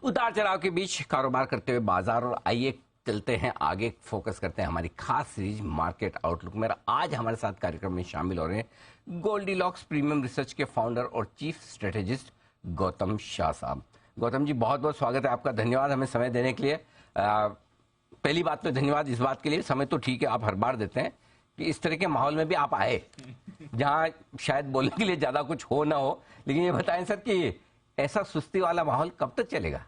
उतार चढ़ाव के बीच कारोबार करते हुए बाजार, और आइए चलते हैं आगे, फोकस करते हैं हमारी खास सीरीज मार्केट आउटलुक में। आज हमारे साथ कार्यक्रम में शामिल हो रहे हैं गोल्डीलॉक्स प्रीमियम रिसर्च के फाउंडर और चीफ स्ट्रेटेजिस्ट गौतम शाह साहब। गौतम जी, बहुत बहुत स्वागत है आपका, धन्यवाद हमें समय देने के लिए। पहली बात तो धन्यवाद इस बात के लिए, समय तो ठीक है आप हर बार देते हैं, कि इस तरह के माहौल में भी आप आए जहां शायद बोलने के लिए ज्यादा कुछ हो ना हो। लेकिन ये बताएं सर कि ऐसा सुस्ती वाला माहौल कब तक चलेगा?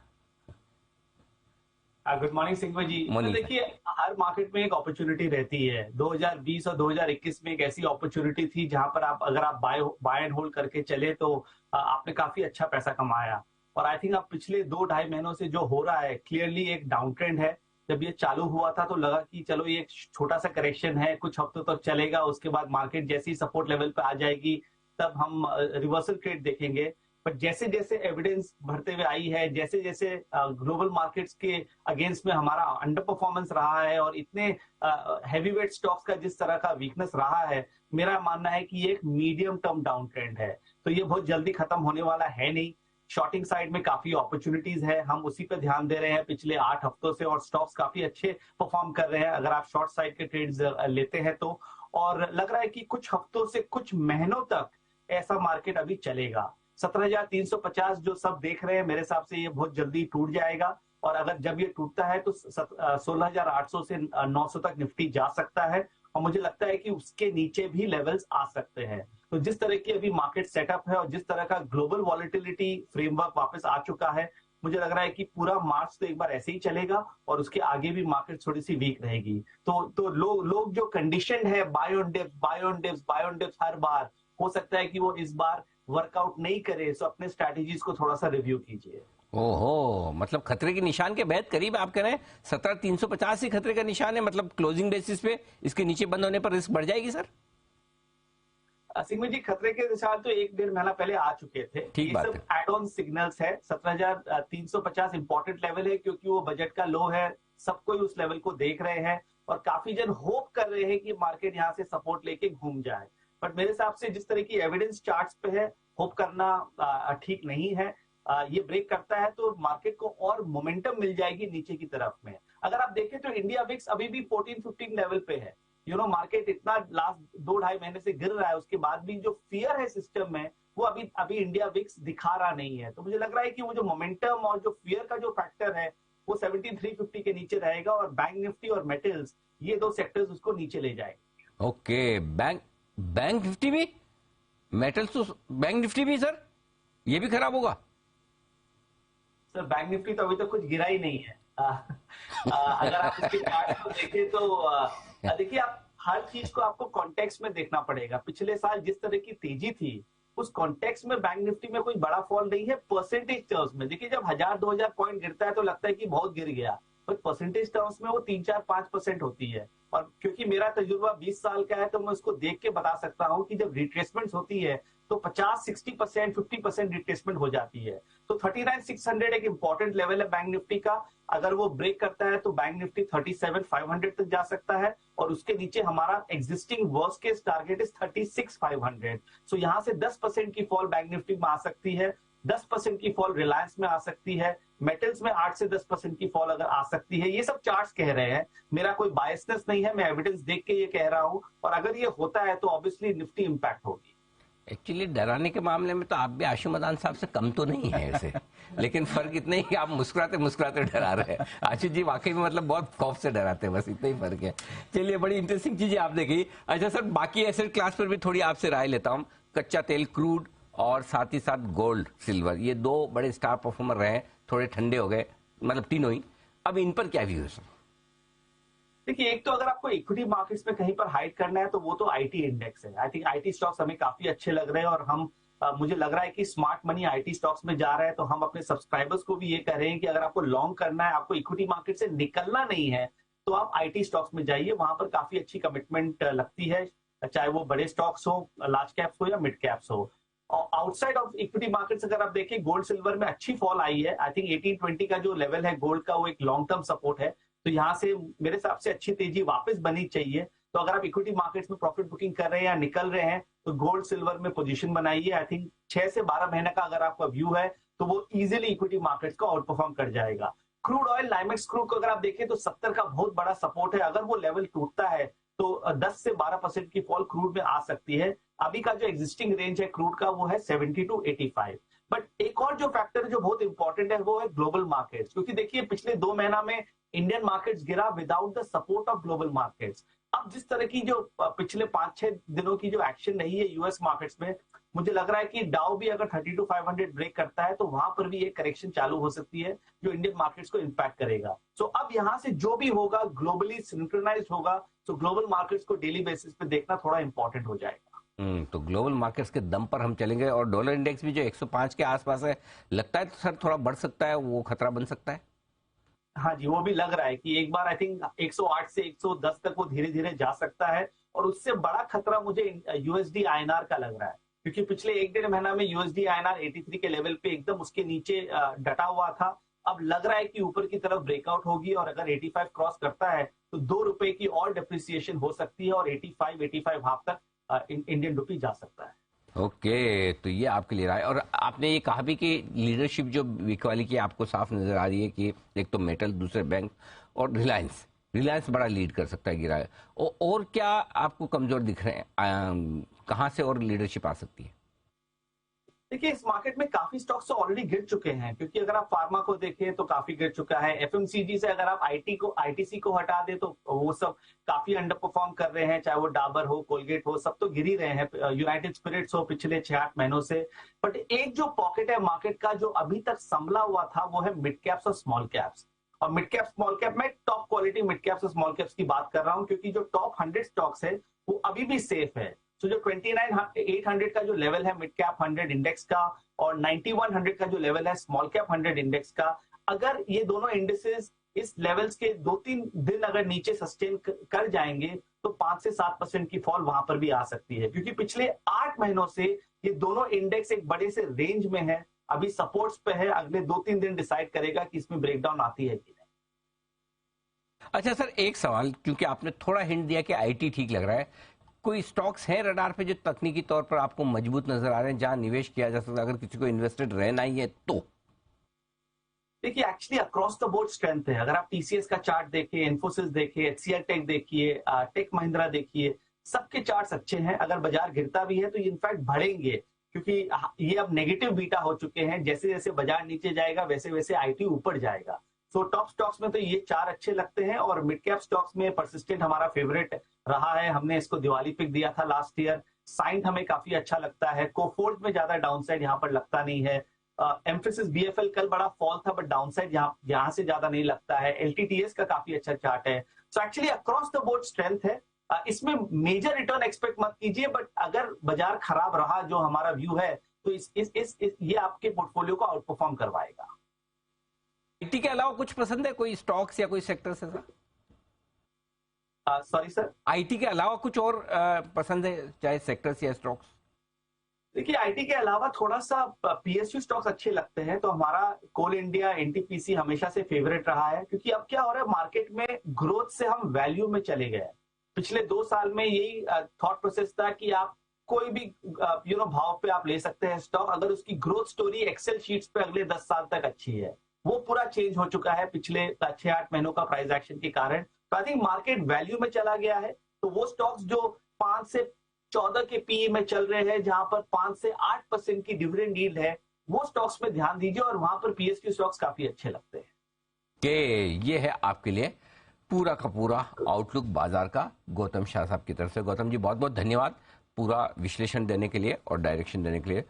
Good morning Singh ji. तो देखिए, हर मार्केट में एक अपॉर्चुनिटी रहती है। 2020 और 2021 में एक ऐसी अपॉर्चुनिटी थी जहां पर अगर आप बाय एंड होल्ड करके चले तो आपने काफी अच्छा पैसा कमाया। और आई थिंक अब पिछले 2-2.5 महीनों से जो हो रहा है, क्लियरली एक डाउन ट्रेंड है। जब ये चालू हुआ था तो लगा कि चलो ये एक छोटा सा करेक्शन है, कुछ हफ्तों तक चलेगा, उसके बाद मार्केट जैसी सपोर्ट लेवल पे आ जाएगी तब हम रिवर्सल ट्रेड देखेंगे। पर जैसे जैसे एविडेंस बढ़ते हुए आई है, जैसे जैसे ग्लोबल मार्केट्स के अगेंस्ट में हमारा अंडर परफॉर्मेंस रहा है और इतने हैवीवेट स्टॉक्स का जिस तरह का वीकनेस रहा है, मेरा मानना है कि ये एक मीडियम टर्म डाउन ट्रेंड है। तो ये बहुत जल्दी खत्म होने वाला है नहीं। शॉर्टिंग साइड में काफी अपॉर्चुनिटीज है, हम उसी पे ध्यान दे रहे हैं पिछले 8 हफ्तों से, और स्टॉक्स काफी अच्छे परफॉर्म कर रहे हैं अगर आप शॉर्ट साइड के ट्रेड्स लेते हैं तो। और लग रहा है कि कुछ हफ्तों से कुछ महीनों तक ऐसा मार्केट अभी चलेगा। 17,350 जो सब देख रहे हैं, मेरे हिसाब से ये बहुत जल्दी टूट जाएगा। और अगर जब ये टूटता है तो 16,800 से 900 तक निफ्टी जा सकता है, और मुझे लगता है कि उसके नीचे भी लेवल्स आ सकते हैं। तो जिस तरह की अभी मार्केट सेटअप है और जिस तरह का ग्लोबल वॉलेटिलिटी फ्रेमवर्क वापस आ चुका है, मुझे लग रहा है कि पूरा मार्च तो एक बार ऐसे ही चलेगा और उसके आगे भी मार्केट थोड़ी सी वीक रहेगी। तो लोग जो कंडीशन है बाय ऑन डिप्स हर बार, हो सकता है कि वो इस बार वर्कआउट नहीं करे। सो अपने स्ट्रैटेजीज को थोड़ा सा रिव्यू कीजिए। ओहो, मतलब खतरे के निशान के बेहद करीब आप कह रहे हैं। 17,350 ही खतरे का निशान है, मतलब क्लोजिंग बेसिस पे इसके नीचे बंद होने पर रिस्क बढ़ जाएगी सर? सिंह जी, खतरे के निशान तो 1-1.5 महीना पहले आ चुके थे। ठीक बात है। सब एड ऑन सिग्नल्स है। 17,350 इंपॉर्टेंट लेवल है क्योंकि वो बजट का लो है, सब कोई उस लेवल को देख रहे हैं और काफी जन होप कर रहे हैं कि मार्केट यहाँ से सपोर्ट लेके घूम जाए। बट मेरे हिसाब से जिस तरह की एविडेंस चार्ट्स पे है, होप करना ठीक नहीं है। ये ब्रेक करता है तो मार्केट को और मोमेंटम मिल जाएगी नीचे की तरफ में। अगर आप देखें तो इंडिया विक्स अभी भी 14-15 लेवल पे है। मार्केट इतना लास्ट 2-2.5 महीने से गिर रहा है, उसके बाद भी जो फियर है सिस्टम में, वो अभी इंडिया विक्स दिखा रहा नहीं है। तो मुझे लग रहा है कि वो जो मोमेंटम और जो फियर का जो फैक्टर है वो 17,350 के नीचे रहेगा, और बैंक निफ्टी और मेटल्स, ये 2 सेक्टर्स उसको नीचे ले जाएंगे। ओके, बैंक निफ्टी भी, मेटल्स तो, बैंक निफ्टी भी सर ये भी खराब होगा? सर बैंक निफ्टी तो अभी तक कुछ गिरा ही नहीं है। अगर आप इसके चार्ट को देखें तो देखिए, आप हर चीज को आपको कॉन्टेक्स्ट में देखना पड़ेगा। पिछले साल जिस तरह की तेजी थी, उस कॉन्टेक्स्ट में बैंक निफ्टी में कोई बड़ा फॉल नहीं है। परसेंटेज टर्म्स में देखिए, जब 1000-2000 पॉइंट गिरता है तो लगता है कि बहुत गिर गया, पर परसेंटेज टर्म्स में वो 3-4-5% होती है। और क्योंकि मेरा तजुर्बा 20 साल का है तो मैं उसको देख के बता सकता हूं कि जब रिट्रेसमेंट होती है तो 50-60%, 50% रिट्रेसमेंट हो जाती है। तो 39,600 एक इंपॉर्टेंट लेवल है बैंक निफ्टी का। अगर वो ब्रेक करता है तो बैंक निफ्टी 37,500 तक जा सकता है, और उसके नीचे हमारा existing worst case target is 36,500। सो यहां से 10% की फॉल बैंक निफ्टी में आ सकती है, 10% की फॉल रिलायंस में आ सकती है, मेटल्स में 8 से 10% की फॉल अगर आ सकती है। ये सब चार्ट्स कह रहे हैं, मेरा कोई बायसनेस नहीं है, मैं एविडेंस देख के ये कह रहा हूं। और अगर ये होता है तो ऑब्वियसली निफ्टी इंपैक्ट होगी। एक्चुअली डराने के मामले में तो आप भी आशु मदान साहब से कम तो नहीं है ऐसे, लेकिन फर्क इतना ही कि आप मुस्कुराते मुस्कुराते डरा रहे हैं। आशु जी वाकई में मतलब बहुत खौफ से डराते हैं, बस इतना ही फर्क है। चलिए, बड़ी इंटरेस्टिंग चीजें आप देखी। अच्छा सर, बाकी एसेट क्लास पर भी थोड़ी आपसे राय लेता हूँ। कच्चा तेल, क्रूड, और साथ ही साथ गोल्ड, सिल्वर, ये 2 बड़े स्टार परफॉर्मर रहे, थोड़े ठंडे हो गए, मतलब तीनों ही। अब इन पर क्या व्यू है सर? देखिए, एक तो अगर आपको इक्विटी मार्केट्स में कहीं पर हाइड करना है तो वो तो आईटी इंडेक्स है। आई थिंक आईटी स्टॉक्स हमें काफी अच्छे लग रहे हैं, और हम मुझे लग रहा है कि स्मार्ट मनी आईटी स्टॉक्स में जा रहा है। तो हम अपने सब्सक्राइबर्स को भी ये कह रहे हैं कि अगर आपको लॉन्ग करना है, आपको इक्विटी मार्केट से निकलना नहीं है, तो आप आईटी स्टॉक्स में जाइए। वहां पर काफी अच्छी कमिटमेंट लगती है, चाहे वो बड़े स्टॉक्स हो, लार्ज कैप्स हो या मिड कैप्स हो। और आउटसाइड ऑफ इक्विटी मार्केट्स अगर आप देखें, गोल्ड सिल्वर में अच्छी फॉल आई है। आई थिंक 1820 का जो लेवल है गोल्ड का, वो एक लॉन्ग टर्म सपोर्ट है। तो यहाँ से मेरे हिसाब से अच्छी तेजी वापस बनी चाहिए। तो अगर आप इक्विटी मार्केट्स में प्रॉफिट बुकिंग कर रहे हैं या निकल रहे हैं तो गोल्ड सिल्वर में पोजीशन बनाइए। आई थिंक 6 से 12 महीने का अगर आपका व्यू है तो वो इजीली इक्विटी मार्केट्स को आउट परफॉर्म कर जाएगा। क्रूड ऑयल, नाइमेक्स क्रूड को अगर आप देखें तो 70 का बहुत बड़ा सपोर्ट है। अगर वो लेवल टूटता है तो 10 से 12% की फॉल क्रूड में आ सकती है। अभी का जो एग्जिस्टिंग रेंज है क्रूड का वो है 70 टू 85। बट एक और जो फैक्टर है जो बहुत इंपॉर्टेंट है वो है ग्लोबल मार्केट्स, क्योंकि देखिए पिछले 2 महीना में इंडियन मार्केट्स गिरा without the support of global markets. अब जिस तरह की जो पिछले 5-6 दिनों की जो एक्शन रही है यूएस मार्केट्स में, मुझे लग रहा है कि डाउ भी अगर 32,500 ब्रेक करता है तो वहां पर भी एक करेक्शन चालू हो सकती है जो इंडियन मार्केट्स को इंपैक्ट करेगा। सो अब यहां से जो भी होगा ग्लोबली सिंक्रोनाइज होगा, तो ग्लोबल मार्केट्स को डेली बेसिस पे देखना थोड़ा इंपॉर्टेंट हो जाएगा। तो ग्लोबल मार्केट्स के दम पर हम चलेंगे और डॉलर इंडेक्स भी जो 105 के आसपास है, लगता है तो सर थोड़ा बढ़ सकता है, वो खतरा बन सकता है। हाँ जी, वो भी लग रहा है कि एक बार आई थिंक 108 से 110 तक वो धीरे धीरे जा सकता है। और उससे बड़ा खतरा मुझे यूएसडी आईएनआर का लग रहा है, क्योंकि पिछले 1-1.5 महीना में यूएसडी आईएनआर 83 के लेवल पे एकदम उसके नीचे डटा हुआ था। अब लग रहा है कि ऊपर की तरफ ब्रेकआउट होगी और अगर 85 क्रॉस करता है तो ₹2 की और डिप्रिसिएशन हो सकती है और 85 हाफ तक इंडियन रुपी जा सकता है। ओके, तो ये आपके लिए रहा है। और आपने ये कहा भी कि लीडरशिप जो वीक वाली की आपको साफ नजर आ रही है कि एक तो मेटल, दूसरे बैंक और रिलायंस बड़ा लीड कर सकता है गिरा है। और क्या आपको कमजोर दिख रहे हैं, कहाँ से और लीडरशिप आ सकती है? देखिए इस मार्केट में काफी स्टॉक्स तो ऑलरेडी गिर चुके हैं, क्योंकि अगर आप फार्मा को देखें तो काफी गिर चुका है। एफएमसीजी से अगर आप आईटीसी को हटा दे तो वो सब काफी अंडर परफॉर्म कर रहे हैं, चाहे वो डाबर हो, कोलगेट हो, सब तो गिर ही रहे हैं। यूनाइटेड स्पिरिट्स हो पिछले 6-8 महीनों से। बट एक जो पॉकेट है मार्केट का जो अभी तक संभला हुआ था वो है मिड कैप्स और स्मॉल कैप्स। और मिड कैप स्मॉल कैप में टॉप क्वालिटी मिड कैप्स और स्मॉल कैप्स की बात कर रहा हूं, क्योंकि जो टॉप 100 स्टॉक्स है वो अभी भी सेफ है। तो जो 29,800 का जो लेवल है मिड कैप 100 इंडेक्स का और 9100 का जो लेवल है स्मॉल कैप 100 इंडेक्स का, अगर ये दोनों इंडेक्सेस इस लेवल्स के 2-3 दिन अगर नीचे सस्टेन कर जाएंगे तो 5 से 7% की फॉल वहां पर भी आ सकती है, क्योंकि पिछले 8 महीनों से ये दोनों इंडेक्स एक बड़े से रेंज में है। अभी सपोर्ट्स पे है, अगले 2-3 दिन डिसाइड करेगा कि इसमें ब्रेकडाउन आती है कि नहीं। अच्छा सर, एक सवाल, क्योंकि आपने थोड़ा हिंट दिया कि आईटी ठीक लग रहा है, कोई स्टॉक्स हैं रडार पे जो तकनीकी तौर पर आपको मजबूत नजर आ रहे हैं, जहां निवेश किया जा सकता है अगर किसी को इन्वेस्टेड रहना ही है तो? देखिए actually across the board strength है। अगर आप टीसीएस का चार्ट देखिए, इन्फोसिस देखिए, एचसीएल टेक देखिए, टेक महिंद्रा देखिए, सबके चार्ट्स अच्छे हैं। अगर बाजार गिरता भी है तो ये इनफैक्ट बढ़ेंगे, क्योंकि ये अब नेगेटिव बीटा हो चुके हैं। जैसे जैसे बाजार नीचे जाएगा वैसे वैसे आईटी ऊपर जाएगा। सो टॉप स्टॉक्स में तो ये 4 अच्छे लगते हैं। और मिड कैप स्टॉक्स में परसिस्टेंट हमारा फेवरेट रहा है, हमने इसको दिवाली पिक दिया था लास्ट ईयर। साइंट हमें काफी अच्छा लगता है। कोफोर्ज में ज्यादा डाउनसाइड यहाँ पर लगता नहीं है। एम्फेसिस बीएफएल कल बड़ा फॉल था बट डाउनसाइड यहाँ से ज्यादा नहीं लगता है। एलटीटीएस का काफी अच्छा चार्ट है। So actually across the board strength है। इसमें मेजर रिटर्न एक्सपेक्ट मत कीजिए, बट अगर बाजार खराब रहा जो हमारा व्यू है तो ये आपके पोर्टफोलियो को आउट परफॉर्म करवाएगा। आईटी के अलावा कुछ पसंद है, कोई स्टॉक्स या कोई सेक्टर से सर? सॉरी सर, आईटी के अलावा कुछ और पसंद है, चाहे सेक्टर्स या स्टॉक्स? देखिए आईटी के अलावा थोड़ा सा पीएसयू स्टॉक्स अच्छे लगते हैं। तो हमारा कोल इंडिया एनटीपीसी हमेशा से फेवरेट रहा है, क्योंकि अब क्या हो रहा है मार्केट में ग्रोथ से हम वैल्यू में चले गए। पिछले 2 साल में यही थॉट प्रोसेस था कि आप कोई भी भाव पे आप ले सकते हैं स्टॉक, अगर उसकी ग्रोथ स्टोरी एक्सेल शीट्स पे अगले 10 साल तक अच्छी है। वो पूरा चेंज हो चुका है पिछले 6-8 महीनों का प्राइस एक्शन के कारण। तो आई थिंक मार्केट वैल्यू में चला गया है। तो वो स्टॉक्स जो 5 से 14 के पीई में चल रहे हैं, जहां पर 5 से 8% की डिविडेंड यील्ड है, वो स्टॉक्स में ध्यान दीजिए और वहां पर पीएसयू स्टॉक्स काफी अच्छे लगते हैं। ये है आपके लिए पूरा का पूरा आउटलुक बाजार का गौतम शाह साहब की तरफ से। गौतम जी बहुत बहुत धन्यवाद पूरा विश्लेषण देने के लिए और डायरेक्शन देने के लिए।